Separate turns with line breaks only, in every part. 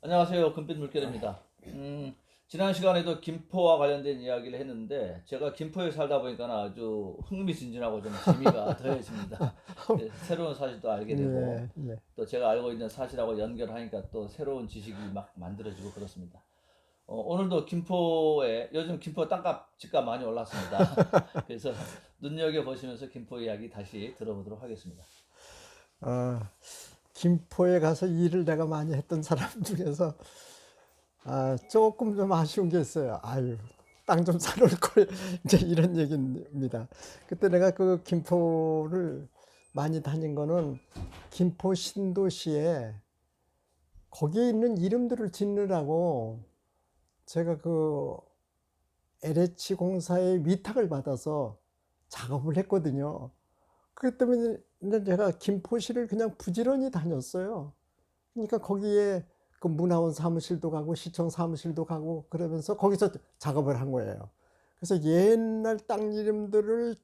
안녕하세요. 금빛 물결입니다. 지난 시간에도 김포와 관련된 이야기를 했는데 제가 김포에 살다 보니까 아주 흥미진진하고 좀 재미가 더해집니다. 새로운 사실도 알게 되고
네, 네.
또 제가 알고 있는 사실하고 연결하니까 또 새로운 지식이 막 만들어지고 그렇습니다. 오늘도 김포에 요즘 김포 땅값 집값 많이 올랐습니다. 그래서 눈여겨 보시면서 김포 이야기 다시 들어보도록 하겠습니다.
아, 김포에 가서 일을 내가 많이 했던 사람 중에서 조금 좀 아쉬운 게 있어요. 아유, 땅 좀 사놓을 걸. 이제 이런 얘기입니다. 그때 내가 그 김포를 많이 다닌 거는 김포 신도시에 거기에 있는 이름들을 짓느라고 제가 그 LH 공사의 위탁을 받아서 작업을 했거든요. 그렇기 때문에 제가 김포시를 그냥 부지런히 다녔어요. 그러니까 거기에 그 문화원 사무실도 가고 시청 사무실도 가고 그러면서 거기서 작업을 한 거예요. 그래서 옛날 땅 이름들을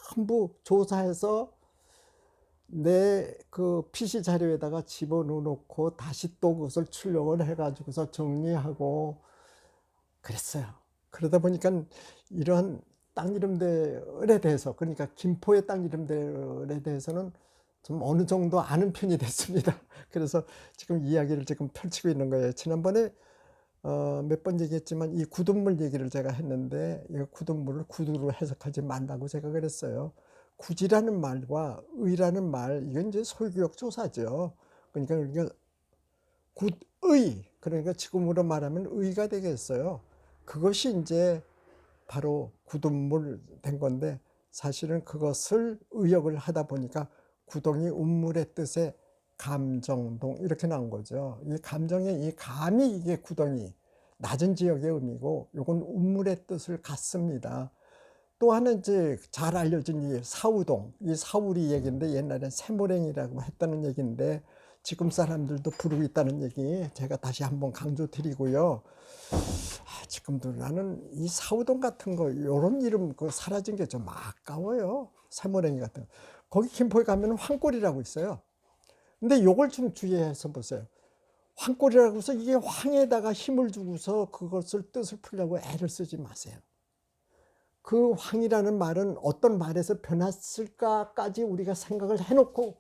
전부 조사해서 내 그 PC 자료에다가 집어넣어 놓고 다시 또 그것을 출력을 해가지고서 정리하고 그랬어요. 그러다 보니까 이러한 땅 이름들에 대해서, 그러니까 김포의 땅 이름들에 대해서는 좀 어느 정도 아는 편이 됐습니다. 그래서 지금 이야기를 지금 펼치고 있는 거예요. 지난번에 몇 번 얘기했지만 이 구둣물 얘기를 제가 했는데, 이 구둣물을 구두로 해석하지 말라고 제가 그랬어요. 구지라는 말과 의라는 말, 이건 이제 소유구역 조사죠. 그러니까 굿의, 그러니까 지금으로 말하면 의가 되겠어요. 그것이 이제 바로 구둣물 된 건데, 사실은 그것을 의역을 하다 보니까 구동이 운물의 뜻에 감정동 이렇게 나온 거죠. 이 감정의 이 감이 이게 구덩이 낮은 지역의 의미고, 요건 운물의 뜻을 갖습니다. 또 하나 이제 잘 알려진 이 사우동, 이 사우리 얘기인데 옛날엔 샘모랭이라고 했다는 얘기인데 지금 사람들도 부르고 있다는 얘기 제가 다시 한번 강조드리고요. 지금도 나는 이 사우동 같은 거 요런 이름 그 사라진 게 좀 아까워요. 샘모랭이 같은 거. 거기 김포에 가면 황골이라고 있어요. 근데 요걸 좀 주의해서 보세요. 황골이라고 해서 이게 황에다가 힘을 주고서 그것을 뜻을 풀려고 애를 쓰지 마세요. 그 황이라는 말은 어떤 말에서 변했을까까지 우리가 생각을 해놓고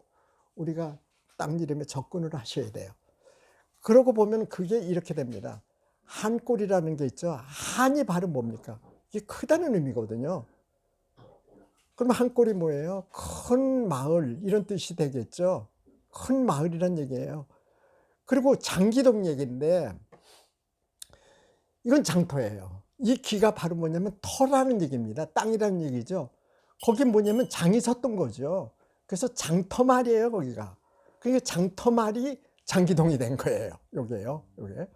우리가 땅 이름에 접근을 하셔야 돼요. 그러고 보면 그게 이렇게 됩니다. 한골이라는 게 있죠. 한이 바로 뭡니까? 이게 크다는 의미거든요. 그럼 한골이 뭐예요? 큰 마을 이런 뜻이 되겠죠. 큰 마을이란 얘기예요. 그리고 장기동 얘기인데 이건 장터예요. 이 기가 바로 뭐냐면 터라는 얘기입니다. 땅이라는 얘기죠. 거기 뭐냐면 장이 섰던 거죠. 그래서 장터말이에요, 거기가. 그게 장터말이 장기동이 된 거예요. 요게요. 요게.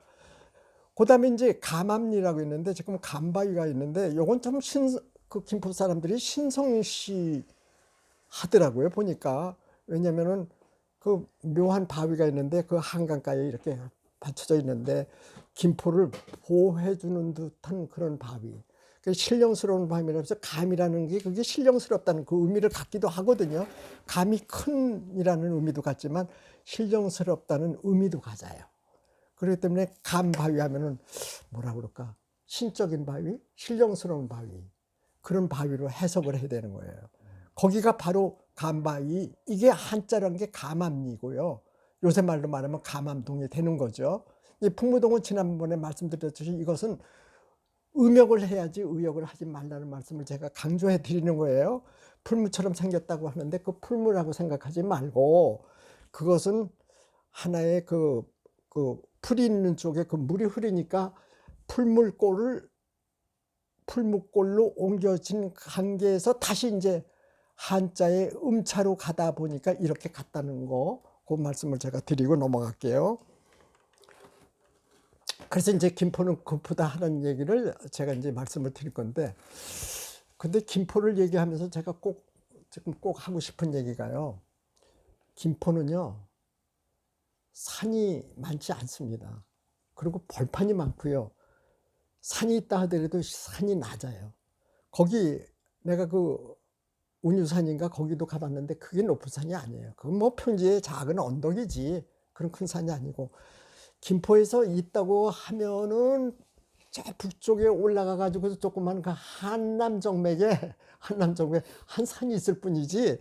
그다음에 이제 감암리라고 있는데 지금 감바위가 있는데 요건 좀 그 김포 사람들이 신성시 하더라고요. 보니까. 왜냐면은 그 묘한 바위가 있는데 그 한강가에 이렇게 받쳐져 있는데 김포를 보호해주는 듯한 그런 바위. 그 신령스러운 바위라서 감이라는 게 그게 신령스럽다는 그 의미를 갖기도 하거든요. 감이 큰이라는 의미도 갖지만 신령스럽다는 의미도 가져요. 그렇기 때문에 감바위 하면은 뭐라 그럴까? 신적인 바위, 신령스러운 바위. 그런 바위로 해석을 해야 되는 거예요. 거기가 바로 감바위, 이게 한자라는 게 감암리고요. 요새 말로 말하면 감암동이 되는 거죠. 이 풍무동은 지난번에 말씀드렸듯이 이것은 음역을 해야지 의역을 하지 말라는 말씀을 제가 강조해 드리는 거예요. 풀무처럼 생겼다고 하는데 그 풀무라고 생각하지 말고 그것은 하나의 그 풀이 있는 쪽에 그 물이 흐르니까 풀무골로 옮겨진 관계에서 다시 이제 한자의 음차로 가다 보니까 이렇게 갔다는 거, 그 말씀을 제가 드리고 넘어갈게요. 그래서 이제 김포는 급하다 하는 얘기를 제가 이제 말씀을 드릴 건데, 근데 김포를 얘기하면서 제가 지금 꼭 하고 싶은 얘기가요. 김포는요, 산이 많지 않습니다. 그리고 벌판이 많고요. 산이 있다 하더라도 산이 낮아요. 거기 내가 그 운유산인가 거기도 가봤는데 그게 높은 산이 아니에요. 그건 뭐 평지의 작은 언덕이지 그런 큰 산이 아니고 김포에서 있다고 하면은 저 북쪽에 올라가 가지고 조그만 그 한남정맥에 한 산이 있을 뿐이지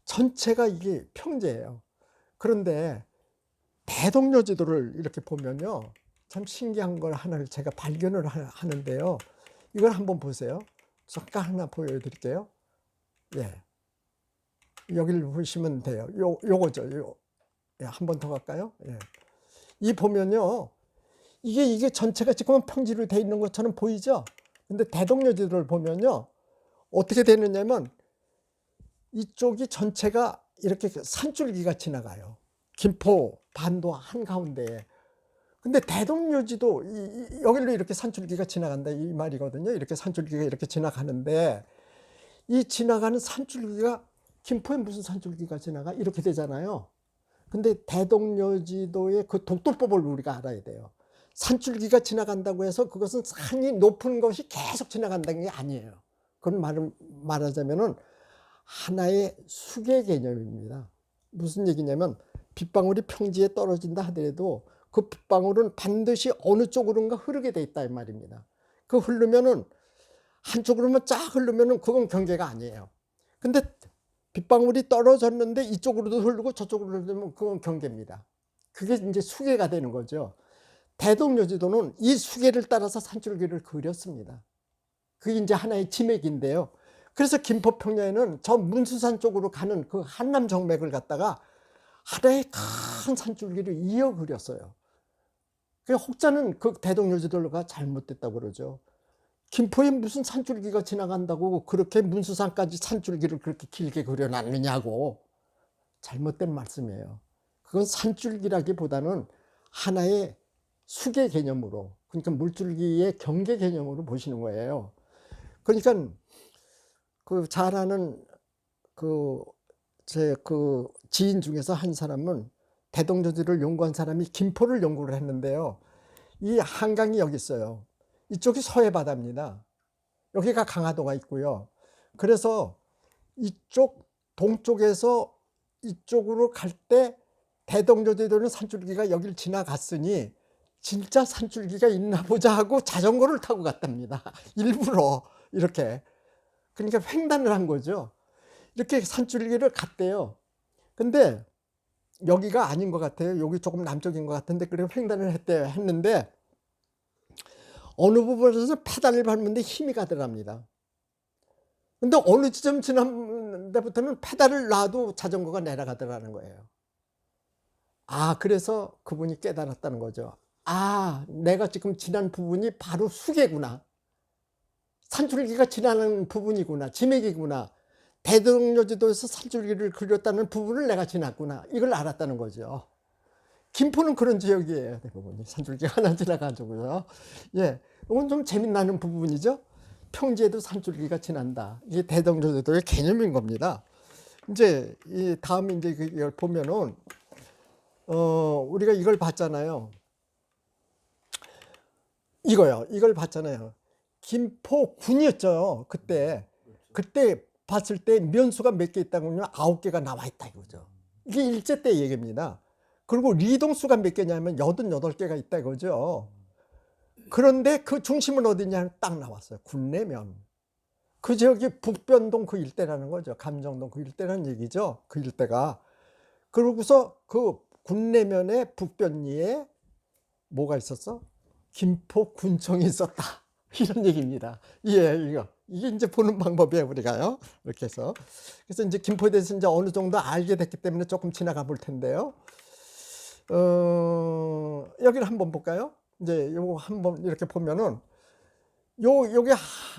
전체가 이게 평지예요. 그런데 대동여지도를 이렇게 보면요, 참 신기한 걸 하나를 제가 발견을 하는데요. 이걸 한번 보세요. 잠깐 하나 보여드릴게요. 예, 여기를 보시면 돼요. 요거죠. 예, 한 번 더 갈까요? 예. 이 보면요, 이게 전체가 지금 평지로 돼 있는 것처럼 보이죠? 근데 대동여지도를 보면요, 어떻게 되느냐면 이쪽이 전체가 이렇게 산줄기가 지나가요. 김포 반도 한가운데에. 근데 대동여지도 여기로 이렇게 산줄기가 지나간다 이 말이거든요. 이렇게 산줄기가 이렇게 지나가는데 이 지나가는 산줄기가 김포에 무슨 산줄기가 지나가? 이렇게 되잖아요. 근데 대동여지도의 그 독도법을 우리가 알아야 돼요. 산줄기가 지나간다고 해서 그것은 산이 높은 것이 계속 지나간다는 게 아니에요. 그건 말하자면은 하나의 수계 개념입니다. 무슨 얘기냐면 빗방울이 평지에 떨어진다 하더라도 그 빗방울은 반드시 어느 쪽으로인가 흐르게 돼 있다 이 말입니다. 그 흐르면은 한쪽으로만 쫙 흐르면은 그건 경계가 아니에요. 근데 빗방울이 떨어졌는데 이쪽으로도 흐르고 저쪽으로 흐르면 그건 경계입니다. 그게 이제 수계가 되는 거죠. 대동여지도는 이 수계를 따라서 산줄기를 그렸습니다. 그게 이제 하나의 지맥인데요. 그래서 김포평야에는 저 문수산 쪽으로 가는 그 한남정맥을 갖다가 하나의 큰 산줄기를 이어 그렸어요. 그 혹자는 그 대동여지도가 잘못됐다고 그러죠. 김포에 무슨 산줄기가 지나간다고 그렇게 문수산까지 산줄기를 그렇게 길게 그려놨느냐고. 잘못된 말씀이에요. 그건 산줄기라기보다는 하나의 수계 개념으로, 그러니까 물줄기의 경계 개념으로 보시는 거예요. 그러니까 그 잘 아는 제 지인 중에서 한 사람은 대동여지를 연구한 사람이 김포를 연구를 했는데요. 이 한강이 여기 있어요. 이쪽이 서해 바다입니다. 여기가 강화도가 있고요. 그래서 이쪽 동쪽에서 이쪽으로 갈 때 대동여지도는 산줄기가 여길 지나갔으니 진짜 산줄기가 있나 보자 하고 자전거를 타고 갔답니다. 일부러 이렇게. 그러니까 횡단을 한 거죠. 이렇게 산줄기를 갔대요. 근데 여기가 아닌 것 같아요. 여기 조금 남쪽인 것 같은데 그래 횡단을 했는데 어느 부분에서 페달을 밟는데 힘이 가더랍니다. 근데 어느 지점 지난 데부터는 페달을 놔도 자전거가 내려가더라는 거예요. 아, 그래서 그분이 깨달았다는 거죠. 아, 내가 지금 지난 부분이 바로 수계구나. 산줄기가 지나는 부분이구나. 지맥이구나. 대동여지도에서 산줄기를 그렸다는 부분을 내가 지났구나. 이걸 알았다는 거죠. 김포는 그런 지역이에요. 대부분이 산줄기가 하나 지나가지고요. 예, 이건 좀 재미나는 부분이죠. 평지에도 산줄기가 지난다. 이게 대동여지도의 개념인 겁니다. 이제 이 다음 이제 이걸 보면은 우리가 이걸 봤잖아요. 이걸 봤잖아요. 김포군이었죠. 그때 봤을 때 면수가 몇 개 있다고 하면 9개가 나와 있다 이거죠. 이게 일제 때 얘기입니다. 그리고 리동수가 몇 개냐면 88개가 있다 이거죠. 그런데 그 중심은 어디냐 딱 나왔어요. 군내면. 그 지역이 북변동 그 일대라는 거죠. 감정동 그 일대라는 얘기죠. 그 일대가. 그러고서 그 군내면의 북변리에 뭐가 있었어? 김포군청이 있었다. 이런 얘기입니다. 예, 이게 이제 보는 방법이에요, 우리가요. 이렇게 해서. 그래서 이제 김포에 대해서 이제 어느 정도 알게 됐기 때문에 조금 지나가 볼 텐데요. 여기를 한번 볼까요? 이제 요거 한번 이렇게 보면은 요게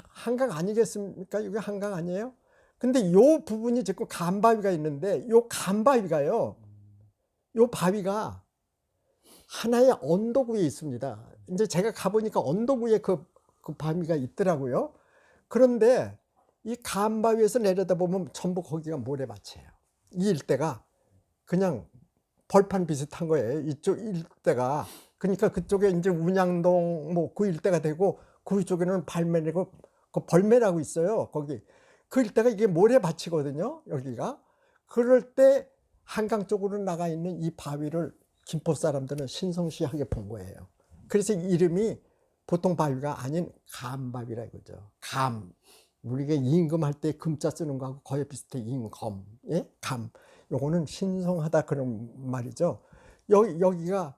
한강 아니겠습니까? 이게 한강 아니에요? 근데 요 부분이 지금 간바위가 있는데 요 간바위가요. 요 바위가 하나의 언덕 위에 있습니다. 이제 제가 가보니까 언덕 위에 그 바위가 있더라고요. 그런데 이 간바위에서 내려다보면 전부 거기가 모래밭이에요. 이 일대가 그냥 벌판 비슷한 거예요. 이쪽 일대가. 그러니까 그쪽에 이제 운양동 뭐 그 일대가 되고 그 위쪽에는 발매라고 그 벌매라고 있어요. 거기 그 일대가 이게 모래밭이거든요. 여기가. 그럴 때 한강 쪽으로 나가 있는 이 바위를 김포 사람들은 신성시하게 본 거예요. 그래서 이름이 보통 바위가 아닌 감바위라 이거죠. 감. 우리가 임금할 때 금자 쓰는 거하고 거의 비슷해. 임검. 예? 감. 요거는 신성하다 그런 말이죠. 여기가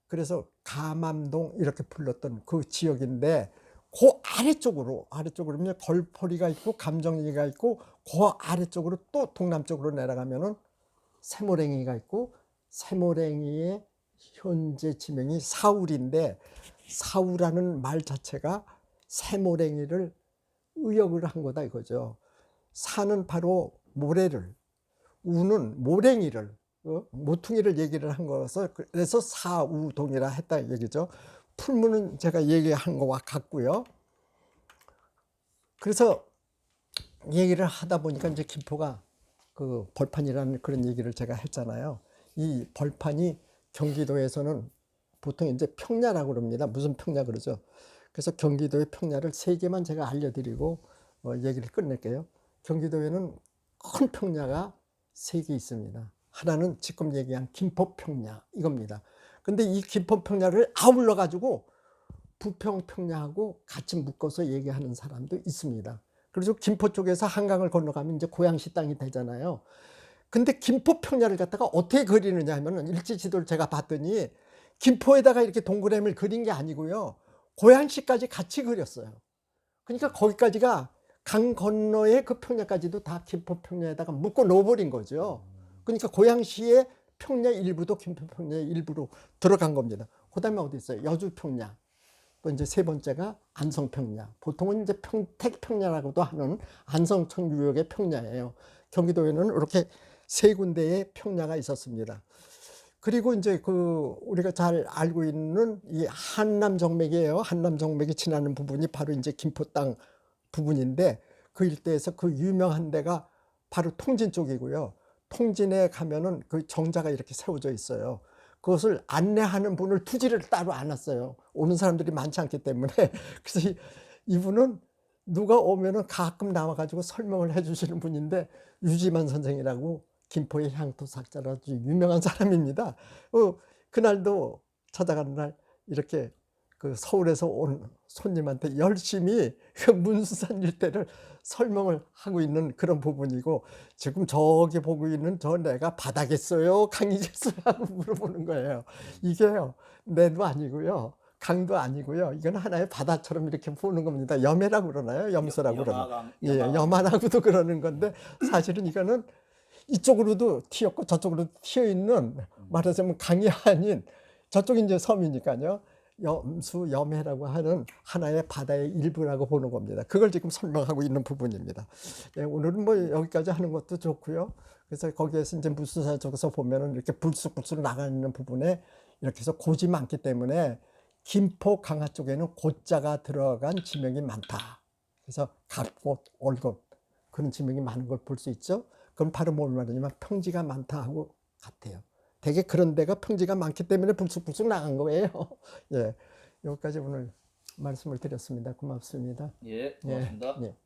그래서 감암동 이렇게 불렀던 그 지역인데 그 아래쪽으로 걸포리가 있고 감정리가 있고 그 아래쪽으로 또 동남쪽으로 내려가면은 세모랭이가 있고 세모랭이의 현재 지명이 사울인데 사울이라는 말 자체가 세모랭이를 의역을 한 거다 이거죠. 사는 바로 모래를, 우는 모랭이를, 모퉁이를 얘기를 한 거라서 그래서 사우동이라 했다 얘기죠. 풀무는 제가 얘기한 거와 같고요. 그래서 얘기를 하다 보니까 이제 김포가 그 벌판이라는 그런 얘기를 제가 했잖아요. 이 벌판이 경기도에서는 보통 이제 평야라고 그럽니다. 무슨 평야 그러죠. 그래서 경기도의 평야를 3개만 제가 알려드리고 얘기를 끝낼게요. 경기도에는 큰 평야가 3개 있습니다. 하나는 지금 얘기한 김포평야 이겁니다. 근데 이 김포평야를 아울러 가지고 부평평야하고 같이 묶어서 얘기하는 사람도 있습니다. 그래서 김포 쪽에서 한강을 건너가면 이제 고양시 땅이 되잖아요. 근데 김포평야를 갖다가 어떻게 그리느냐 하면은 일지지도를 제가 봤더니 김포에다가 이렇게 동그라미를 그린 게 아니고요. 고양시까지 같이 그렸어요. 그러니까 거기까지가 강 건너의 그 평야까지도 다 김포평야에다가 묶어 놓아버린 거죠. 그러니까 고양시의 평야 일부도 김포평야의 일부로 들어간 겁니다. 그 다음에 어디 있어요? 여주평야. 또 이제 3번째가 안성평야. 보통은 이제 평택평야라고도 하는 안성천 유역의 평야예요. 경기도에는 이렇게 3군데의 평야가 있었습니다. 그리고 이제 그 우리가 잘 알고 있는 이 한남정맥이에요. 한남정맥이 지나는 부분이 바로 이제 김포 땅 부분인데 그 일대에서 그 유명한 데가 바로 통진 쪽이고요. 통진에 가면은 그 정자가 이렇게 세워져 있어요. 그것을 안내하는 분을 투지를 따로 안 놨어요. 오는 사람들이 많지 않기 때문에. 그래서 이분은 누가 오면은 가끔 나와가지고 설명을 해주시는 분인데 유지만 선생이라고 김포의 향토학자로 아주 유명한 사람입니다. 그날도 찾아가는 날 이렇게 그 서울에서 온 손님한테 열심히 그 문수산 일대를 설명을 하고 있는 그런 부분이고 지금 저기 보고 있는 저 내가 바다겠어요? 강이겠어요? 하고 물어보는 거예요. 이게요. 내도 아니고요. 강도 아니고요. 이건 하나의 바다처럼 이렇게 보는 겁니다. 염해라고 그러나요? 염소라고 그러나요? 예, 염하라고도 그러는 건데 사실은 이거는 이쪽으로도 튀었고 저쪽으로도 튀어 있는 말하자면 강이 아닌 저쪽이 이제 섬이니까요. 염수, 염해라고 하는 하나의 바다의 일부라고 보는 겁니다. 그걸 지금 설명하고 있는 부분입니다. 네, 오늘은 뭐 여기까지 하는 것도 좋고요. 그래서 거기에서 이제 무수사 쪽에서 보면은 이렇게 불쑥불쑥 나가는 부분에 이렇게 해서 고지 많기 때문에 김포 강화 쪽에는 고자가 들어간 지명이 많다. 그래서 갑곳, 올곳 그런 지명이 많은 걸 볼 수 있죠. 그럼 바로 뭘 말하냐면 평지가 많다 하고 같아요. 되게 그런 데가 평지가 많기 때문에 불쑥불쑥 나간 거예요. 예, 여기까지 오늘 말씀을 드렸습니다. 고맙습니다.
예, 고맙습니다.
예.